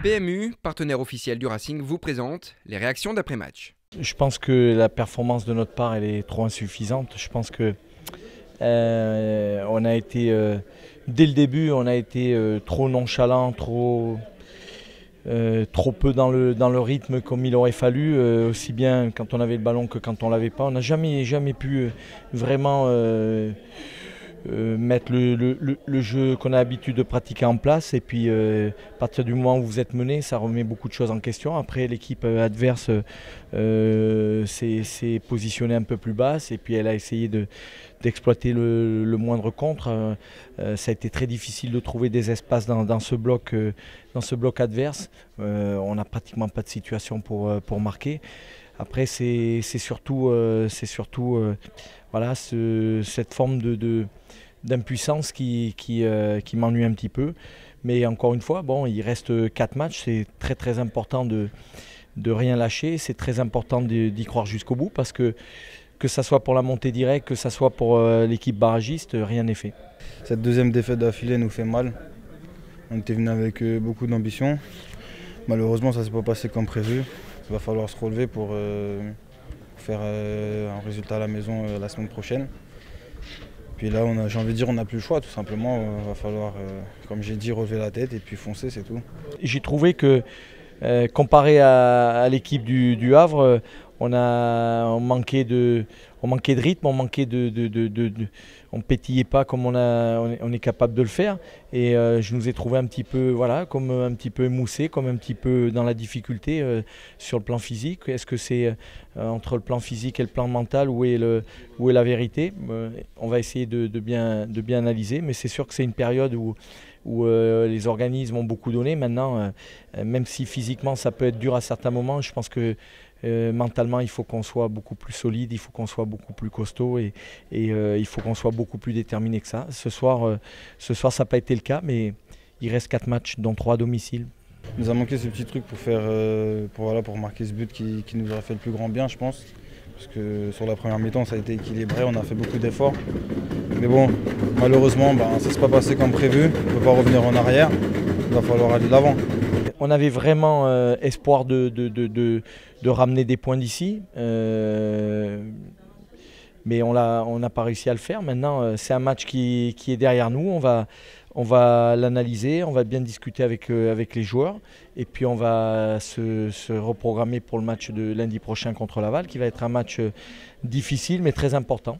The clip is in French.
PMU, partenaire officiel du Racing, vous présente les réactions d'après-match. Je pense que la performance de notre part elle est trop insuffisante. Je pense que on a été dès le début, on a été trop nonchalant, trop peu dans le rythme comme il aurait fallu, aussi bien quand on avait le ballon que quand on l'avait pas. On n'a jamais pu vraiment mettre le jeu qu'on a l'habitude de pratiquer en place, et puis à partir du moment où vous êtes mené, ça remet beaucoup de choses en question. Après, l'équipe adverse s'est positionnée un peu plus basse, et puis elle a essayé d'exploiter le moindre contre. Ça a été très difficile de trouver des espaces dans ce bloc adverse. On n'a pratiquement pas de situation pour marquer. Après, c'est surtout voilà, cette forme d'impuissance qui m'ennuie un petit peu. Mais encore une fois, bon, il reste 4 matchs. C'est très important de rien lâcher. C'est très important d'y croire jusqu'au bout, parce que ça soit pour la montée directe, que ça soit pour l'équipe barragiste, rien n'est fait. Cette deuxième défaite d'affilée nous fait mal. On était venu avec beaucoup d'ambition. Malheureusement, ça ne s'est pas passé comme prévu. Il va falloir se relever pour faire un résultat à la maison la semaine prochaine. Puis là, j'ai envie de dire, on n'a plus le choix, tout simplement. Il va falloir, comme j'ai dit, relever la tête et puis foncer, c'est tout. J'ai trouvé que, comparé à l'équipe du Havre, on manquait de rythme, on pétillait pas comme on est capable de le faire. Et je nous ai trouvé un petit peu, voilà, comme un petit peu émoussé, comme un petit peu dans la difficulté sur le plan physique. Est-ce que c'est entre le plan physique et le plan mental, où est la vérité? On va essayer de bien analyser, mais c'est sûr que c'est une période où les organismes ont beaucoup donné. Maintenant, même si physiquement ça peut être dur à certains moments, je pense que mentalement il faut qu'on soit beaucoup plus solide, il faut qu'on soit beaucoup plus costaud, et il faut qu'on soit beaucoup plus déterminé que ça. Ce soir ça n'a pas été le cas, mais il reste 4 matchs, dont 3 à domicile. Il nous a manqué ce petit truc pour marquer ce but qui nous aurait fait le plus grand bien, je pense. Parce que sur la première mi-temps, ça a été équilibré, on a fait beaucoup d'efforts. Mais bon, malheureusement, ça ne s'est pas passé comme prévu. On ne peut pas revenir en arrière. Il va falloir aller de l'avant. On avait vraiment espoir de ramener des points d'ici. Mais on n'a pas réussi à le faire. Maintenant, c'est un match qui est derrière nous. On va l'analyser, on va bien discuter avec les joueurs, et puis on va se reprogrammer pour le match de lundi prochain contre Laval, qui va être un match difficile mais très important.